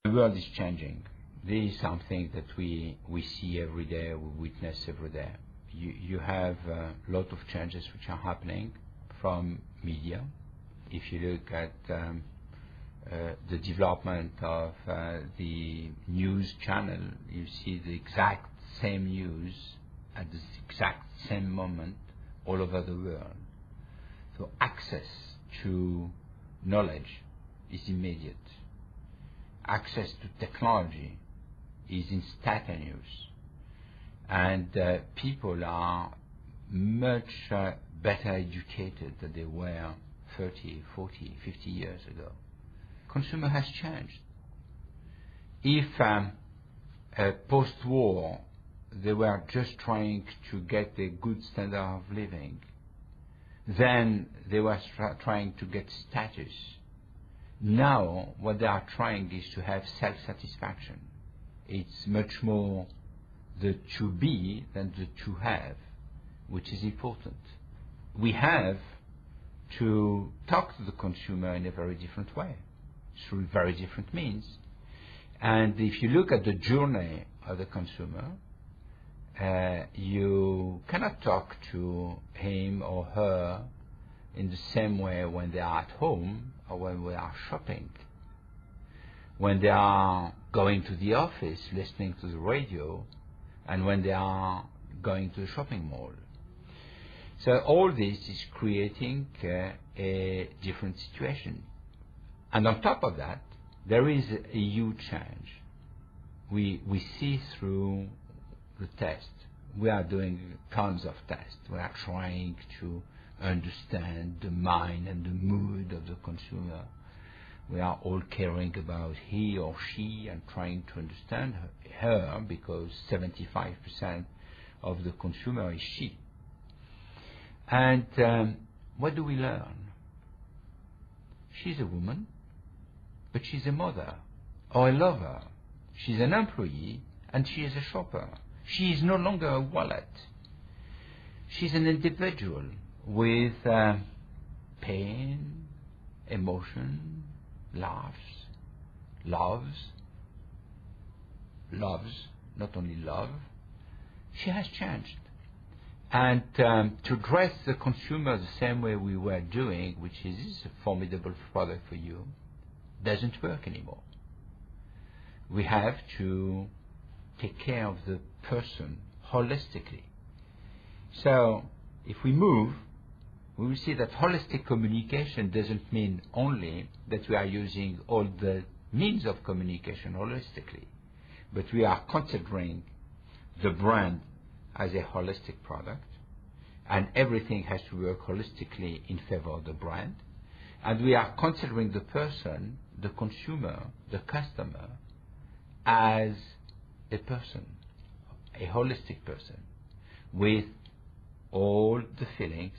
The world is changing. This is something that we see every day, we witness every day. You have a lot of changes which are happening from media. If you look at the development of the news channel, you see the exact same news at the exact same moment all over the world. So access to knowledge is immediate. Access to technology is instantaneous. And people are much better educated than they were 30, 40, 50 years ago. Consumer has changed. If post-war they were just trying to get a good standard of living, then they were trying to get status. Now what they are trying is to have self-satisfaction. It's much more the to be than the to have, which is important. We have to talk to the consumer in a very different way, through very different means. And if you look at the journey of the consumer, you cannot talk to him or her in the same way when they are at home or when we are shopping. When they are going to the office, listening to the radio, and when they are going to the shopping mall. So all this is creating a different situation. And on top of that, there is a huge change. We see through the test. We are doing tons of tests. We are trying to understand the mind and the mood of the consumer. We are all caring about he or she and trying to understand her because 75% of the consumer is she. And what do we learn? She's a woman, but she's a mother or a lover. She's an employee and she is a shopper. She is no longer a wallet. She's an individual with pain, emotion, loves, not only love. She has changed. And to address the consumer the same way we were doing, which is a formidable product for you, doesn't work anymore. We have to take care of the person holistically. So if we move, we will see that holistic communication doesn't mean only that we are using all the means of communication holistically, but we are considering the brand as a holistic product, and everything has to work holistically in favor of the brand, and we are considering the person, the consumer, the customer, as a person, a holistic person, with all the feelings,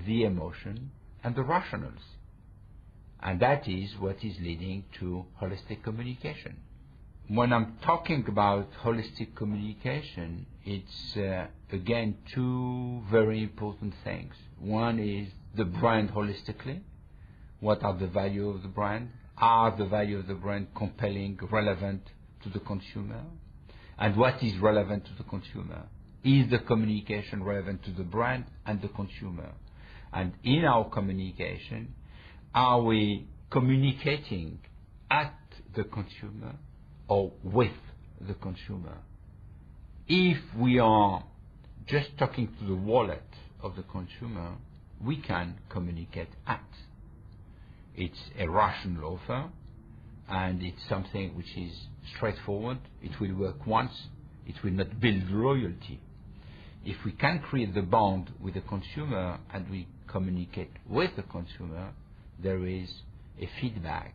the emotion, and the rationals. And that is what is leading to holistic communication. When I'm talking about holistic communication, it's again two very important things. One is the brand holistically. What are the value of the brand? Are the value of the brand compelling, relevant to the consumer? And what is relevant to the consumer? Is the communication relevant to the brand and the consumer? And in our communication, are we communicating at the consumer or with the consumer? If we are just talking to the wallet of the consumer, we can communicate at. It's a rational offer, and it's something which is straightforward. It will work once. It will not build loyalty. If we can create the bond with the consumer and we communicate with the consumer, there is a feedback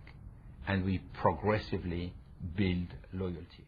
and we progressively build loyalty.